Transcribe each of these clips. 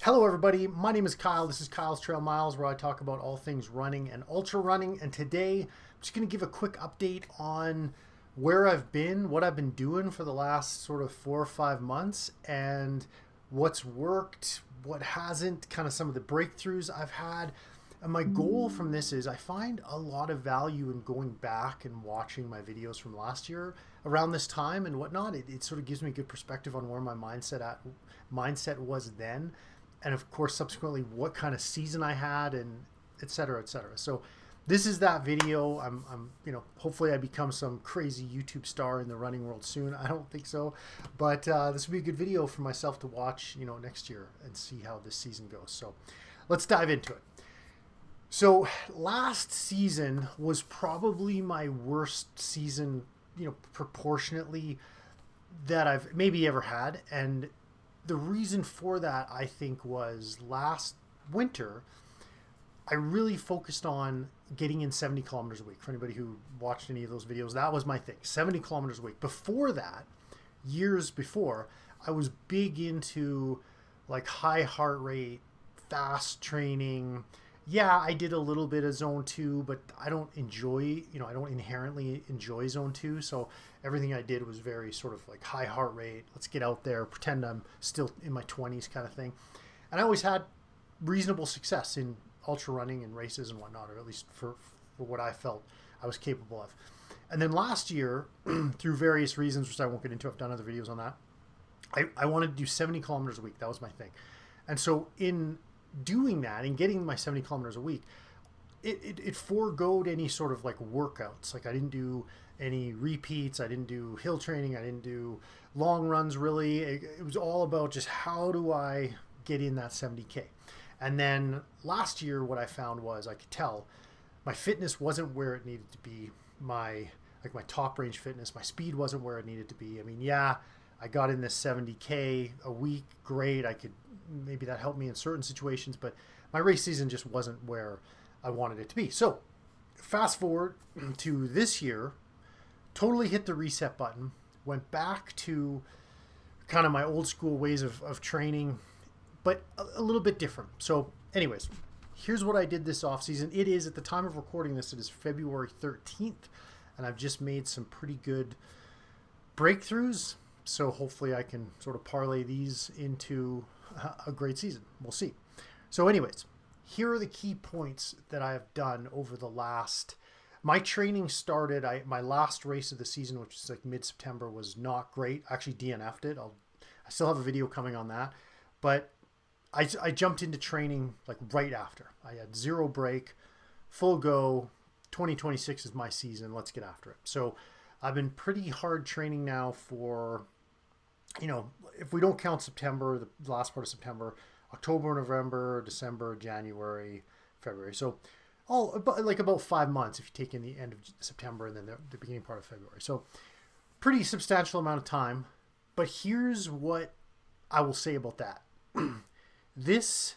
Hello, everybody. My name is Kyle. This is Kyle's Trail Miles, where I talk about all things running and ultra running. And today, I'm just going to give a quick update on where I've been, what I've been doing for the last sort of 4 or 5 months, and what's worked, what hasn't, kind of some of the breakthroughs I've had. And my goal from this is I find a lot of value in going back and watching my videos from last year around this time and whatnot. It sort of gives me a good perspective on where my mindset was then, and of course subsequently what kind of season I had, and et cetera, et cetera. So this is that video. I'm hopefully I become some crazy YouTube star in the running world soon. I don't think so, but this will be a good video for myself to watch, next year and see how this season goes. So let's dive into it. So last season was probably my worst season, proportionately, that I've maybe ever had. And the reason for that, I think, was last winter, I really focused on getting in 70 kilometers a week. For anybody who watched any of those videos, that was my thing, 70 kilometers a week. Before that, years before, I was big into like high heart rate, fast training. Yeah, I did a little bit of zone 2, but I don't enjoy, I don't inherently enjoy zone 2. So everything I did was very sort of like high heart rate. Let's get out there, pretend I'm still in my 20s kind of thing. And I always had reasonable success in ultra running and races and whatnot, or at least for what I felt I was capable of. And then last year, through various reasons, which I won't get into, I've done other videos on that, I wanted to do 70 kilometers a week. That was my thing. And so in doing that and getting my 70 kilometers a week, it foregoed any sort of like workouts. Like I didn't do any repeats. I didn't do hill training. I didn't do long runs really. It was all about just how do I get in that 70K. And then last year, what I found was I could tell my fitness wasn't where it needed to be. My top range fitness, my speed wasn't where it needed to be. I mean, yeah, I got in this 70K a week. Great. Maybe that helped me in certain situations, but my race season just wasn't where I wanted it to be. So fast forward to this year, totally hit the reset button, went back to kind of my old school ways of training, but a little bit different. So anyways, here's what I did this off season. It is, at the time of recording this, it is February 13th, and I've just made some pretty good breakthroughs. So hopefully I can sort of parlay these into a great season. We'll see. So anyways, here are the key points that I have done over the last... My training started, my last race of the season, which is like mid-September, was not great. I actually DNF'd it. I still have a video coming on that. But I jumped into training like right after. I had zero break, full go. 2026 is my season. Let's get after it. So I've been pretty hard training now for... if we don't count September, the last part of September, October, November, December, January, February. So about 5 months if you take in the end of September and then the beginning part of February. So pretty substantial amount of time. But here's what I will say about that. This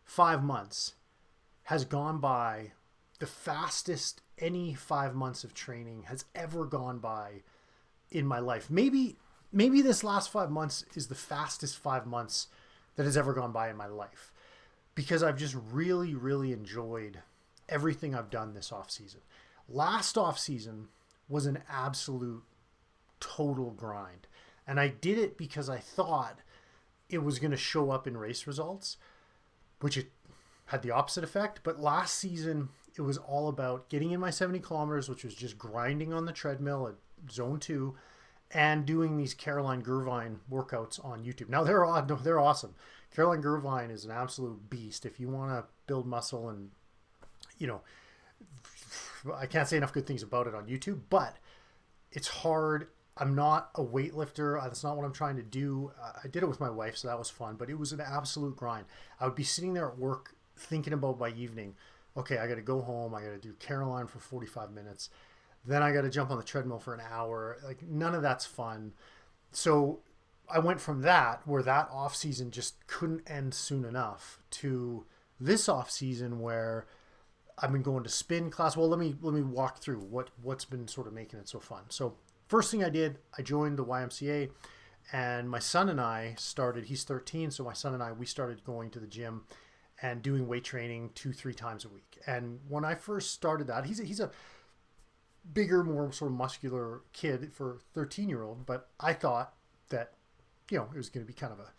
5 months has gone by the fastest any 5 months of training has ever gone by in my life. Maybe this last 5 months is the fastest 5 months that has ever gone by in my life, because I've just really, really enjoyed everything I've done this off season. Last off season was an absolute total grind. And I did it because I thought it was going to show up in race results, which it had the opposite effect. But last season, it was all about getting in my 70 kilometers, which was just grinding on the treadmill at zone 2, and doing these Caroline Gurvine workouts on YouTube. Now they're awesome. Caroline Gurvine is an absolute beast. If you want to build muscle, and I can't say enough good things about it on YouTube, but it's hard. I'm not a weightlifter. That's not what I'm trying to do. I did it with my wife, so that was fun, but it was an absolute grind. I would be sitting there at work thinking about by evening, okay, I got to go home. I got to do Caroline for 45 minutes. Then I got to jump on the treadmill for an hour. Like, none of that's fun. So I went from that, where that off season just couldn't end soon enough, to this off season where I've been going to spin class. Well, let me walk through what's been sort of making it so fun. So first thing I did, I joined the YMCA, And my son and I started, he's 13, so my son and I, we started going to the gym and doing weight training 2-3 times a week. And when I first started that, he's a bigger, more sort of muscular kid for a 13-year-old, but I thought that, you know, it was going to be kind of a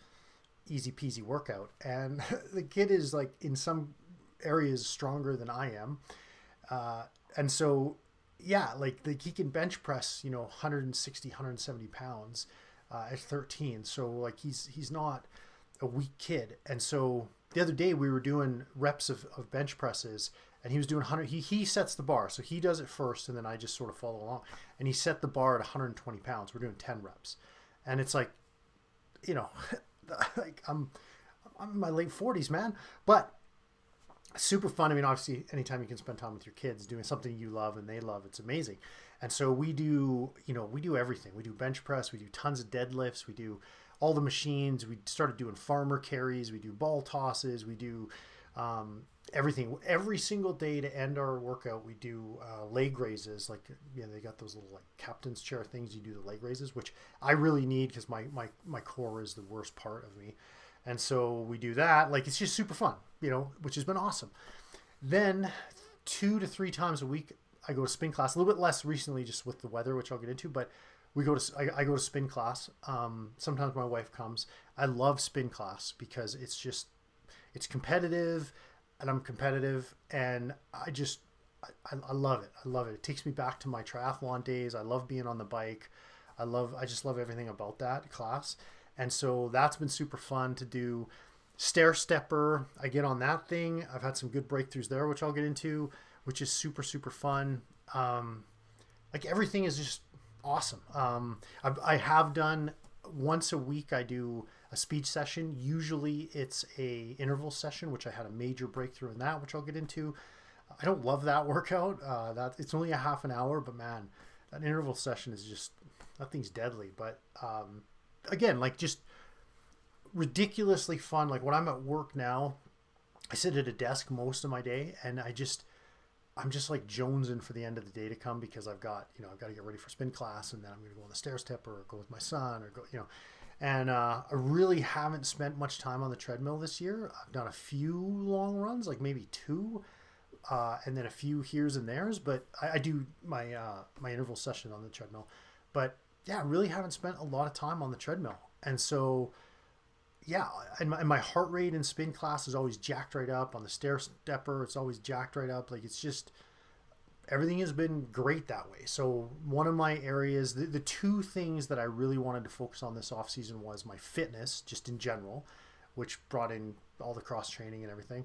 easy peasy workout. And the kid is like in some areas stronger than I am. And so, yeah, like he can bench press, you know, 160, 170 pounds at 13. So like he's not a weak kid. And so the other day we were doing reps of bench presses, and he was doing 100. He sets the bar. So he does it first, and then I just sort of follow along. And he set the bar at 120 pounds. We're doing 10 reps. And it's like, you know, like I'm in my late 40s, man. But super fun. I mean, obviously, anytime you can spend time with your kids doing something you love and they love, it's amazing. And so we do, you know, we do everything. We do bench press. We do tons of deadlifts. We do all the machines. We started doing farmer carries. We do ball tosses. We do everything. Every single day to end our workout, we do leg raises. Like, you know, they got those little like captain's chair things. You do the leg raises, which I really need because my core is the worst part of me. And so we do that. Like, it's just super fun, you know, which has been awesome. Then 2 to 3 times a week, I go to spin class. A little bit less recently just with the weather, which I'll get into, but I go to spin class. Sometimes my wife comes. I love spin class because it's competitive, and I'm competitive, and I love it. I love it. It takes me back to my triathlon days. I love being on the bike. I just love everything about that class. And so that's been super fun to do. Stair stepper, I get on that thing. I've had some good breakthroughs there, which I'll get into, which is super, super fun. Like everything is just awesome. I have done once a week, I do a speed session. Usually it's a interval session, which I had a major breakthrough in that, which I'll get into. I don't love that workout. That it's only a half an hour, but man, that interval session is just, that thing's deadly. But again, like just ridiculously fun. Like when I'm at work now, I sit at a desk most of my day, and I'm just like jonesing for the end of the day to come because I've got to get ready for spin class, and then I'm going to go on the stair stepper or go with my son or go, and I really haven't spent much time on the treadmill this year. I've done a few long runs, like maybe 2, and then a few here's and there's, but I do my interval session on the treadmill. But yeah, I really haven't spent a lot of time on the treadmill. And so, yeah, and my heart rate in spin class is always jacked right up. On the stair stepper, it's always jacked right up. Like, it's just, everything has been great that way. So one of my areas, the 2 things that I really wanted to focus on this off season was my fitness, just in general, which brought in all the cross training and everything.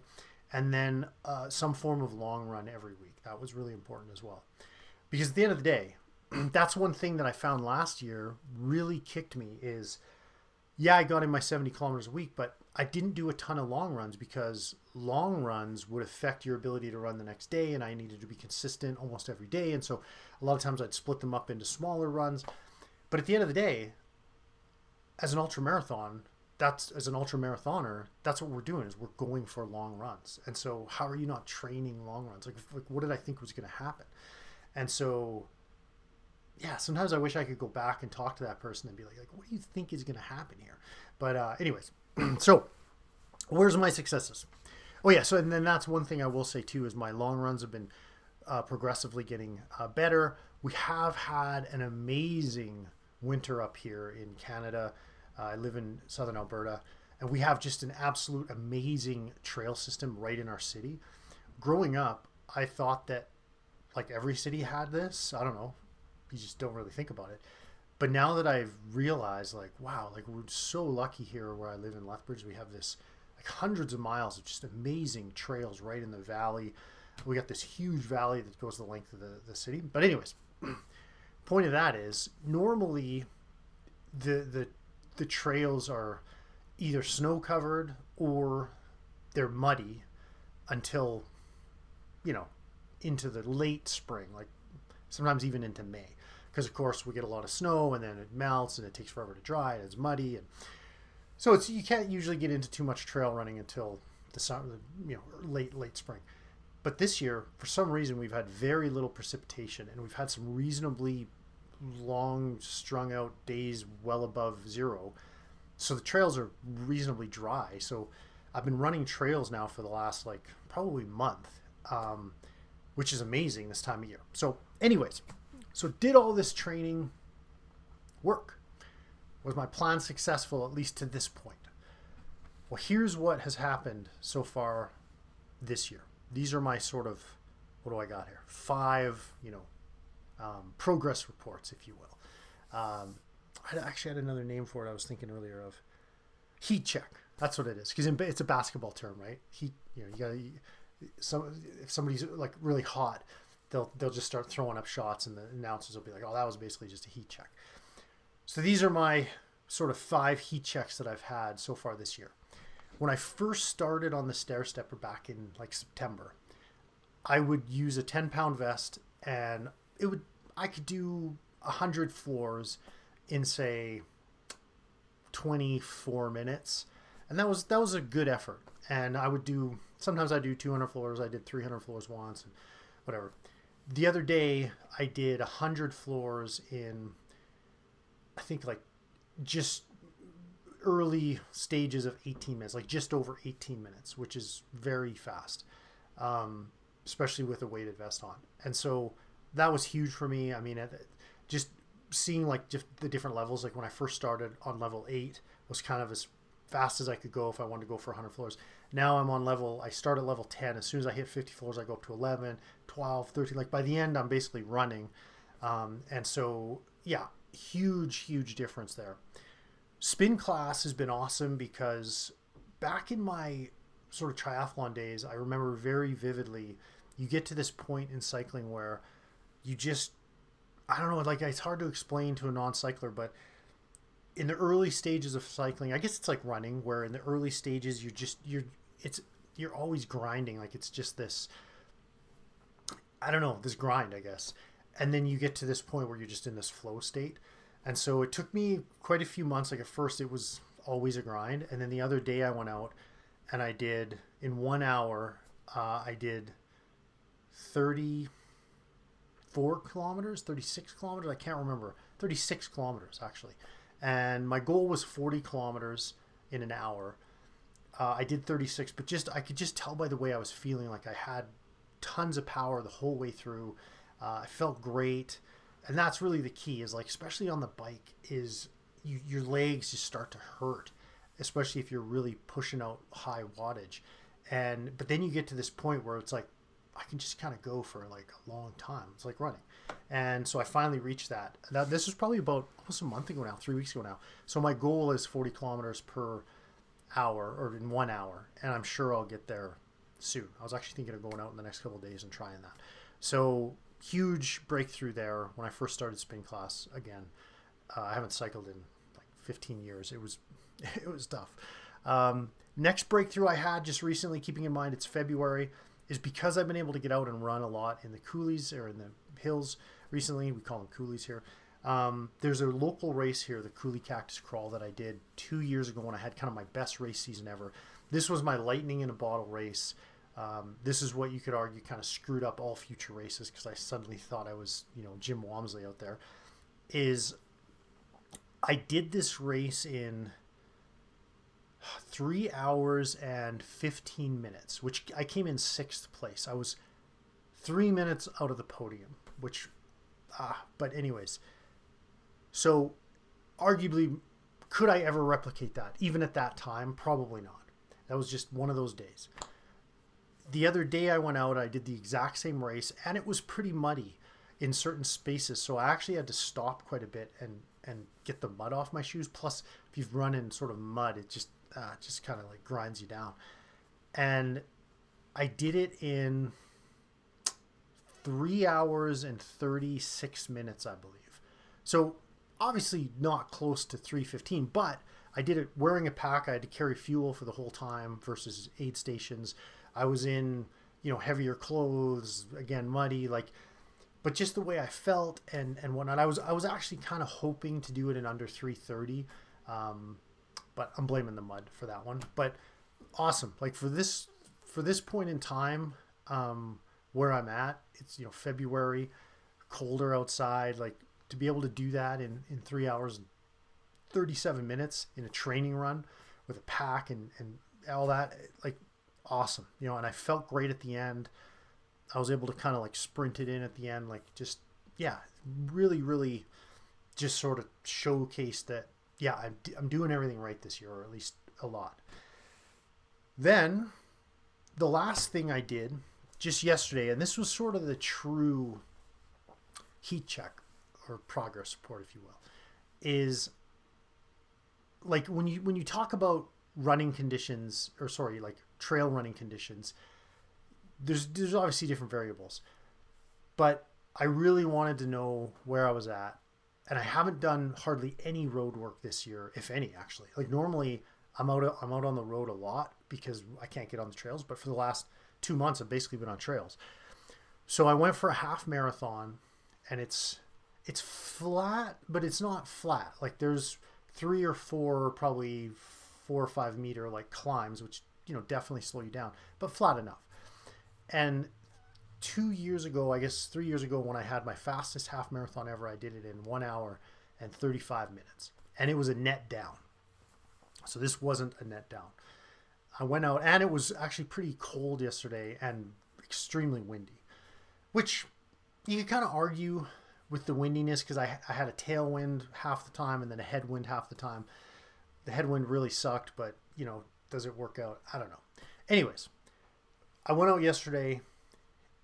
And then some form of long run every week. That was really important as well. Because at the end of the day, that's one thing that I found last year really kicked me is, yeah, I got in my 70 kilometers a week, but I didn't do a ton of long runs because long runs would affect your ability to run the next day, and I needed to be consistent almost every day. And so a lot of times I'd split them up into smaller runs. But at the end of the day, as an ultra marathoner, that's what we're doing, is we're going for long runs. And so how are you not training long runs? Like what did I think was going to happen? And so, yeah, sometimes I wish I could go back and talk to that person and be like, what do you think is going to happen here? But anyways, so where's my successes? Oh yeah, so and then that's one thing I will say too is my long runs have been progressively getting better. We have had an amazing winter up here in Canada. I live in southern Alberta, and we have just an absolute amazing trail system right in our city. Growing up, I thought that like every city had this. I don't know. You just don't really think about it. But now that I've realized, like, wow, like we're so lucky here where I live in Lethbridge. We have this like hundreds of miles of just amazing trails right in the valley. We got this huge valley that goes the length of the city. But anyways, point of that is normally the trails are either snow covered or they're muddy until, into the late spring, like sometimes even into May. Because of course we get a lot of snow and then it melts and it takes forever to dry and it's muddy, and so you can't usually get into too much trail running until the summer, late spring. But this year, for some reason, we've had very little precipitation, and we've had some reasonably long strung out days well above zero. So the trails are reasonably dry. So I've been running trails now for the last like probably month, which is amazing this time of year. So anyways, so did all this training work? Was my plan successful, at least to this point? Well, here's what has happened so far this year. These are my sort of, what do I got here? 5, progress reports, if you will. I actually had another name for it I was thinking earlier of. Heat check. That's what it is. Because it's a basketball term, right? Heat, you gotta, if somebody's like really hot, they'll just start throwing up shots and the announcers will be like, oh, that was basically just a heat check. So these are my sort of 5 heat checks that I've had so far this year. When I first started on the stair stepper back in like September, I would use a 10-pound vest and I could do 100 floors in say 24 minutes. And that was a good effort. And sometimes I do 200 floors. I did 300 floors once and whatever. The other day I did 100 floors in, I think like just early stages of 18 minutes, like just over 18 minutes, which is very fast, especially with a weighted vest on. And so that was huge for me. I mean, just seeing like just the different levels, like when I first started on level 8 was kind of as fast as I could go if I wanted to go for 100 floors. Now I start at level 10. As soon as I hit 50 floors, I go up to 11, 12, 13. Like by the end, I'm basically running. And so, yeah, huge difference there. Spin class has been awesome because back in my sort of triathlon days, I remember very vividly, you get to this point in cycling where you just, I don't know, like it's hard to explain to a non-cycler, but in the early stages of cycling, I guess it's like running, where in the early stages you're always grinding. Like it's just this, I don't know, this grind, I guess. And then you get to this point where you're just in this flow state. And so it took me quite a few months. Like at first it was always a grind. And then the other day I went out and I did, in 1 hour, I did 34 kilometers, 36 kilometers. I can't remember. 36 kilometers actually. And my goal was 40 kilometers in an hour. I did 36, but I could just tell by the way I was feeling, like I had tons of power the whole way through. I felt great. And that's really the key, is like, especially on the bike, is your legs just start to hurt, especially if you're really pushing out high wattage. But then you get to this point where it's like, I can just kind of go for like a long time. It's like running. And so I finally reached that. Now, this was probably about almost a month ago now, 3 weeks ago now. So my goal is 40 kilometers per hour, or in 1 hour. And I'm sure I'll get there soon. I was actually thinking of going out in the next couple of days and trying that. So huge breakthrough there when I first started spin class again. I haven't cycled in like 15 years. It was tough. Next breakthrough I had just recently, keeping in mind it's February, is because I've been able to get out and run a lot in the coulees or in the hills recently. We call them coulees here. There's a local race here, the Coulee Cactus Crawl, that I did 2 years ago when I had kind of my best race season ever. This was my lightning in a bottle race. This is what you could argue kind of screwed up all future races, because I suddenly thought I was, Jim Walmsley out there. I did this race in 3 hours and 15 minutes, which I came in 6th place. I was 3 minutes out of the podium, but anyways. So arguably, could I ever replicate that? Even at that time, probably not. That was just one of those days. The other day I went out, I did the exact same race, and it was pretty muddy in certain spaces. So I actually had to stop quite a bit and get the mud off my shoes. Plus, if you've run in sort of mud, it just kind of like grinds you down. And I did it in 3 hours and 36 minutes, I believe. So obviously not close to 3:15, but I did it wearing a pack. I had to carry fuel for the whole time versus aid stations. I was in, heavier clothes, again, muddy, but just the way I felt and whatnot. I was actually kind of hoping to do it in under 3:30, but I'm blaming the mud for that one. But awesome. Like for this point in time, where I'm at, it's, February, colder outside. Like to be able to do that in 3 hours and 37 minutes in a training run with a pack and all that, like awesome, you know, and I felt great at the end. I was able to kind of like sprint it in at the end, like just, yeah, really, really just sort of showcase that, yeah, I'm doing everything right this year, or at least a lot. Then the last thing I did just yesterday, and this was sort of the true heat check or progress report, if you will, is like when you talk about running conditions, or sorry, like trail running conditions, there's obviously different variables, but I really wanted to know where I was at. And I haven't done hardly any road work this year, if any, actually. Like normally I'm out on the road a lot because I can't get on the trails, but for the last 2 months I've basically been on trails. So I went for a half marathon, and it's flat, but it's not flat. Like there's 3 or 4, probably 4 or 5 meter like climbs, which, you know, definitely slow you down, but flat enough. And 2 years ago, I guess 3 years ago, when I had my fastest half marathon ever, I did it in 1 hour and 35 minutes, and it was a net down. So this wasn't a net down. I went out, and it was actually pretty cold yesterday and extremely windy, which you could kind of argue with the windiness, because I had a tailwind half the time and then a headwind half the time. The headwind really sucked, but, you know, does it work out? I don't know. Anyways, I went out yesterday,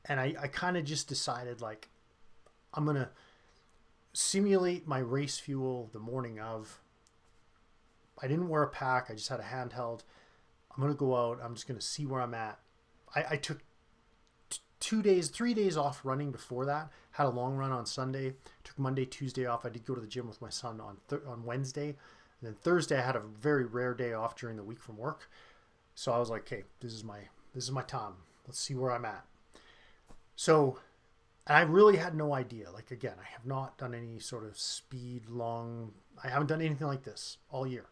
and I kind of just decided, like, I'm going to simulate my race fuel the morning of. I didn't wear a pack. I just had a handheld. I'm going to go out. I'm just going to see where I'm at. I took 3 days off running before that. Had a long run on Sunday. Took Monday, Tuesday off. I did go to the gym with my son on Wednesday. And then Thursday, I had a very rare day off during the week from work. So I was like, okay, this is my time. Let's see where I'm at. So, and I really had no idea. Like, again, I have not done any sort of I haven't done anything like this all year.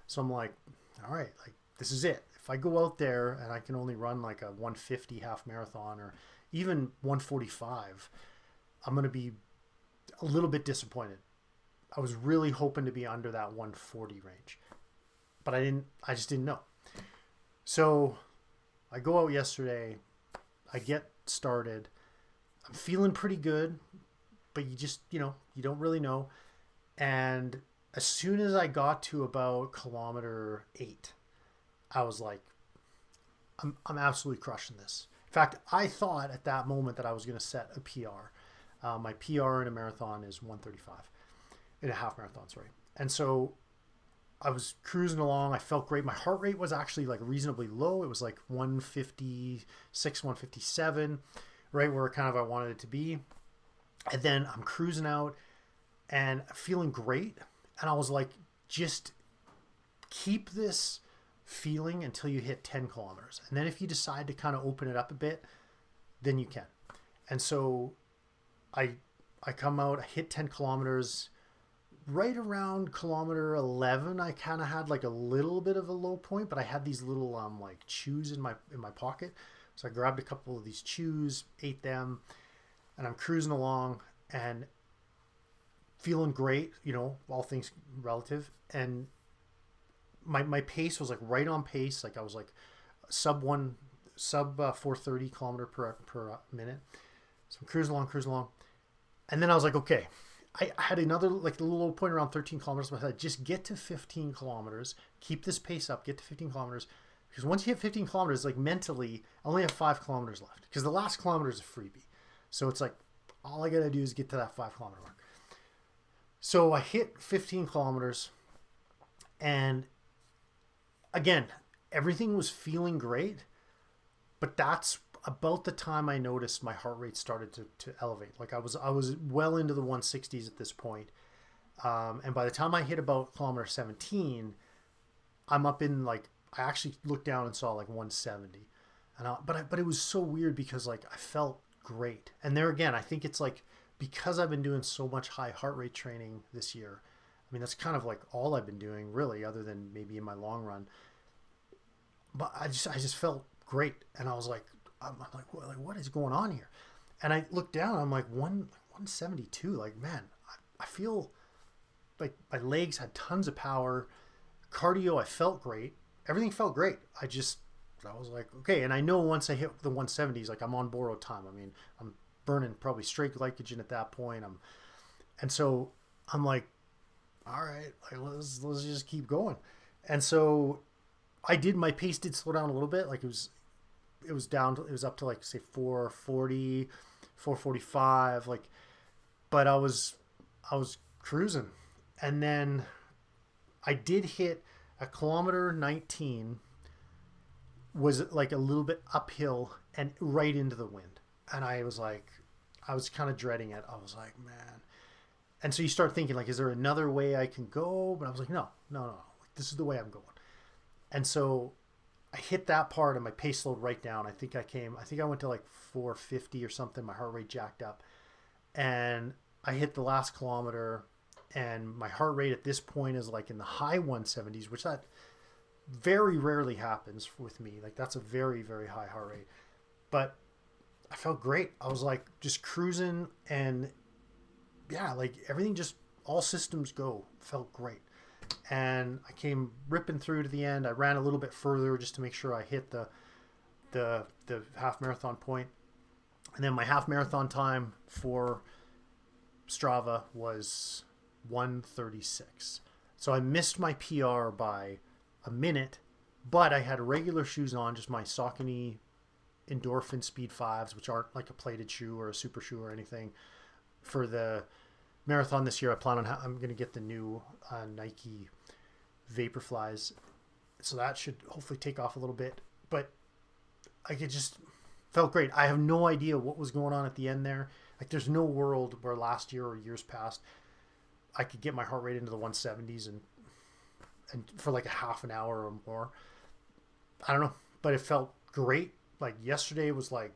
So I'm like, all right, like, this is it. If I go out there and I can only run like a 150 half marathon or even 145, I'm going to be a little bit disappointed. I was really hoping to be under that 140 range, but I just didn't know. So I go out yesterday, I get started. I'm feeling pretty good, but you just, you know, you don't really know. And as soon as I got to about kilometer 8, I was like, I'm absolutely crushing this. In fact, I thought at that moment that I was going to set a PR. My PR in a marathon is 135, in a half marathon, sorry. And so I was cruising along. I felt great. My heart rate was actually like reasonably low. It was like 156, 157, right where kind of I wanted it to be. And then I'm cruising out and feeling great. And I was like, just keep this feeling until you hit 10 kilometers. And then if you decide to kind of open it up a bit, then you can. And so I come out, I hit 10 kilometers. Right around kilometer 11, I kind of had like a little bit of a low point, but I had these little like chews in my pocket. So I grabbed a couple of these chews, ate them, and I'm cruising along and feeling great, you know, all things relative. And my pace was like right on pace. Like I was like sub 430 kilometer per minute. So I'm cruising along. And then I was like, okay, I had another like a little low point around 13 kilometers. I thought, just get to 15 kilometers, keep this pace up, get to 15 kilometers. Because once you hit 15 kilometers, like mentally, I only have 5 kilometers left. Because the last kilometer is a freebie. So it's like, all I got to do is get to that 5 kilometer mark. So I hit 15 kilometers. And again, everything was feeling great. But that's about the time I noticed my heart rate started to elevate. Like I was well into the 160s at this point. And by the time I hit about kilometer 17, I'm up in like, I actually looked down and saw like 170. But it was so weird because like I felt great. And there again, I think it's like, because I've been doing so much high heart rate training this year, I mean, that's kind of like all I've been doing really, other than maybe in my long run. But I just felt great. And I was like, I'm like, what is going on here? And I looked down, I'm like 172. Like, man, I feel like my legs had tons of power. Cardio, I felt great. Everything felt great. I was like, okay. And I know once I hit the 170s, like I'm on borrowed time. I mean, I'm burning probably straight glycogen at that point. And so I'm like, all right, like let's just keep going. And so my pace did slow down a little bit. Like it was down, it was up to like say 440, 445, like, but I was cruising. And then I did hit a kilometer 19 was like a little bit uphill and right into the wind. And I was like, I was kind of dreading it. I was like, man. And so you start thinking like, is there another way I can go? But I was like, no. Like, this is the way I'm going. And so I hit that part and my pace slowed right down. I think I went to like 450 or something. My heart rate jacked up and I hit the last kilometer and my heart rate at this point is like in the high 170s, which that very rarely happens with me. Like that's a very, very high heart rate, but I felt great. I was like just cruising and yeah, like everything just all systems go, felt great. And I came ripping through to the end. I ran a little bit further just to make sure I hit the half marathon point. And then my half marathon time for Strava was 1:36. So I missed my PR by a minute, but I had regular shoes on, just my Saucony Endorphin Speed 5s, which aren't like a plated shoe or a super shoe or anything. For the marathon this year, I'm going to get the new Nike Vaporflies. So that should hopefully take off a little bit, but I just felt great. I have no idea what was going on at the end there. Like there's no world where last year or years past I could get my heart rate into the 170s and for like a half an hour or more. I don't know, but it felt great. Like yesterday was like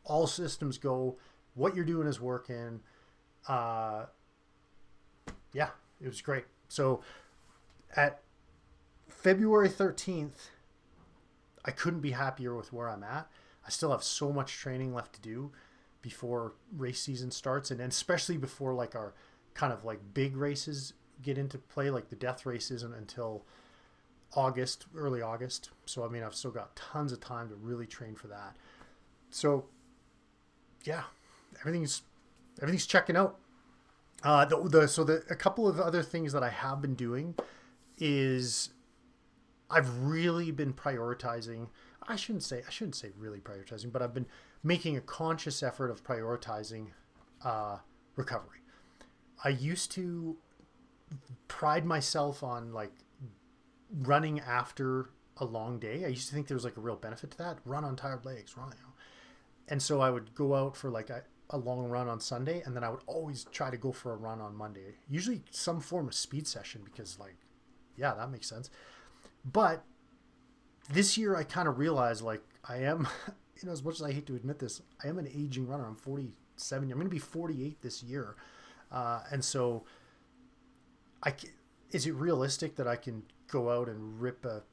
all systems go. What you're doing is working. Yeah, it was great. So at February 13th, I couldn't be happier with where I'm at. I still have so much training left to do before race season starts. And especially before like our kind of like big races get into play, like the death race isn't until August, early August. So, I mean, I've still got tons of time to really train for that. So yeah, everything's checking out. A couple of other things that I have been doing is I've really been prioritizing. I shouldn't say really prioritizing, but I've been making a conscious effort of prioritizing recovery. I used to pride myself on like running after a long day. I used to think there was like a real benefit to that. Run on tired legs, run. And so I would go out for like a long run on Sunday, and then I would always try to go for a run on Monday. Usually some form of speed session because like, yeah, that makes sense. But this year I kind of realized like I am, as much as I hate to admit this, I am an aging runner. I'm 47. I'm going to be 48 this year. And so is it realistic that I can go out and rip a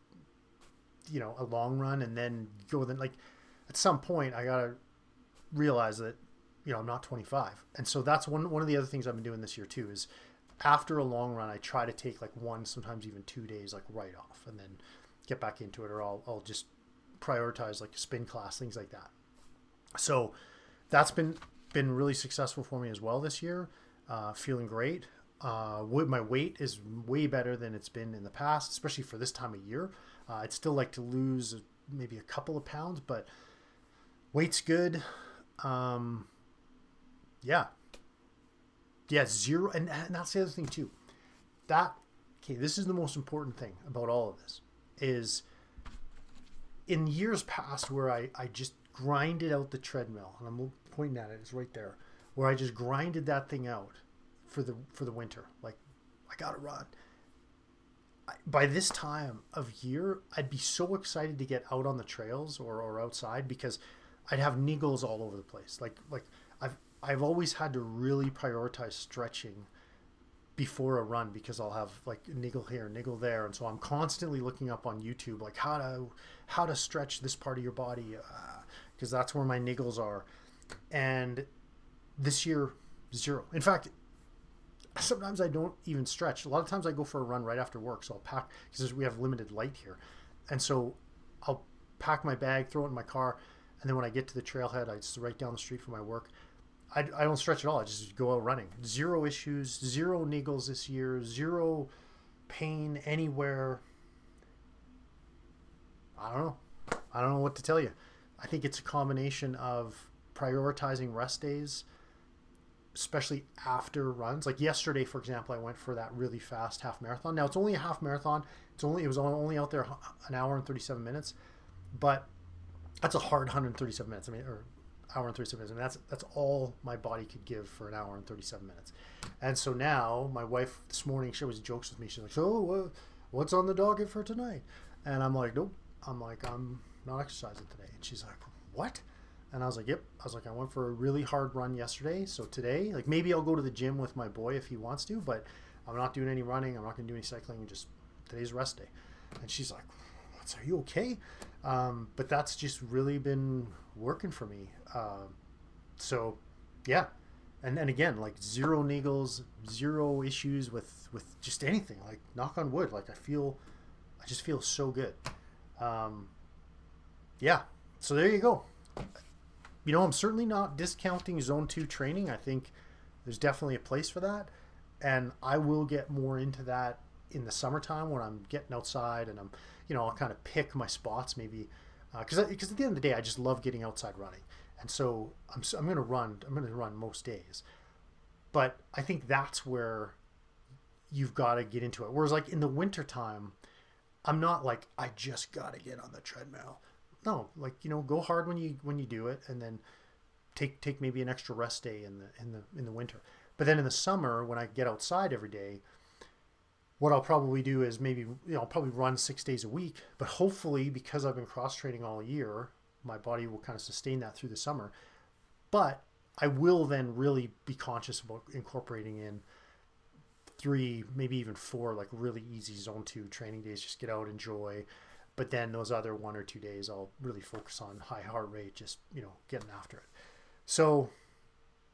long run and then go like at some point I got to realize that, I'm not 25. And so that's one of the other things I've been doing this year too, is after a long run, I try to take like one, sometimes even 2 days, like right off and then get back into it, or I'll just prioritize like a spin class, things like that. So that's been really successful for me as well this year. Feeling great. My weight is way better than it's been in the past, especially for this time of year. I'd still like to lose maybe a couple of pounds, but weight's good. Zero. And that's the other thing too. This is the most important thing about all of this is in years past where I just grinded out the treadmill, and I'm pointing at it, it's right there, where I just grinded that thing out for the winter. Like I gotta run. By this time of year, I'd be so excited to get out on the trails or outside because I'd have niggles all over the place. Like I've always had to really prioritize stretching before a run because I'll have like niggle here, niggle there, and so I'm constantly looking up on YouTube like how to stretch this part of your body because that's where my niggles are. And this year, zero. In fact, sometimes I don't even stretch. A lot of times I go for a run right after work, so I'll pack because we have limited light here, and so I'll pack my bag, throw it in my car, and then when I get to the trailhead, I just right down the street from my work. I don't stretch at all. I just go out running. Zero issues, zero niggles this year, zero pain anywhere. I don't know. I don't know what to tell you. I think it's a combination of prioritizing rest days, especially after runs. Like yesterday, for example, I went for that really fast half marathon. Now it's only a half marathon. It was only out there an hour and 37 minutes, but that's a hard 137 minutes. I mean, or hour and 37 minutes. I mean, that's all my body could give for an hour and 37 minutes. And so now my wife this morning, she always jokes with me. She's like, so what's on the docket for tonight? And I'm like, nope. I'm like, I'm not exercising today. And she's like, what? And I was like, yep. I was like, I went for a really hard run yesterday. So today, like maybe I'll go to the gym with my boy if he wants to, but I'm not doing any running. I'm not going to do any cycling. Just today's rest day. And she's like, are you okay? But that's just really been working for me. So yeah. And again, like zero niggles, zero issues with just anything, like knock on wood. Like I just feel so good. Yeah. So there you go. You know, I'm certainly not discounting Zone 2 training. I think there's definitely a place for that. And I will get more into that in the summertime when I'm getting outside and I'll kind of pick my spots maybe. Because at the end of the day, I just love getting outside running. And so I'm going to run most days. But I think that's where you've got to get into it. Whereas like in the wintertime, I'm not like, I just got to get on the treadmill. No, like, go hard when you do it, and then take maybe an extra rest day in the winter. But then in the summer, when I get outside every day, what I'll probably do is maybe I'll probably run 6 days a week. But hopefully, because I've been cross training all year, my body will kind of sustain that through the summer. But I will then really be conscious about incorporating in 3, maybe even 4, like really easy Zone 2 training days. Just get out, enjoy. But then those other 1 or 2 days, I'll really focus on high heart rate, just, getting after it. So,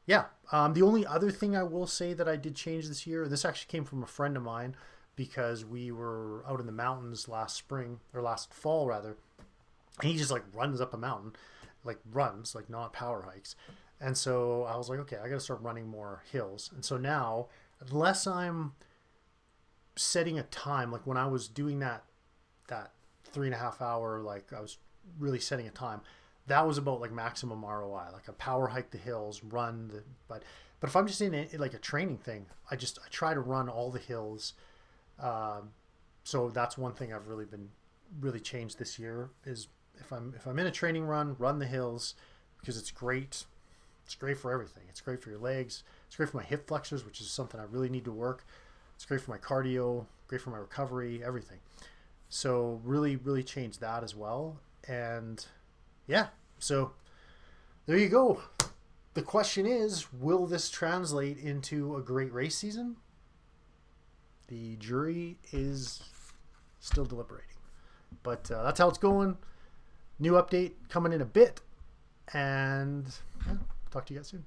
yeah. The only other thing I will say that I did change this year, this actually came from a friend of mine because we were out in the mountains last fall rather. And he just like runs up a mountain, like not power hikes. And so I was like, okay, I got to start running more hills. And so now, unless I'm setting a time, like when I was doing that 3.5 hour, like I was really setting a time, that was about like maximum ROI, like a power hike the hills, but if I'm just in like a training thing, I try to run all the hills. So that's one thing I've really changed this year is if I'm in a training run the hills, because it's great. It's great for everything. It's great for your legs. It's great for my hip flexors, which is something I really need to work. It's great for my cardio, great for my recovery, everything. So really, really changed that as well. And yeah, so there you go. The question is, will this translate into a great race season? The jury is still deliberating. But that's how it's going. New update coming in a bit. And yeah, talk to you guys soon.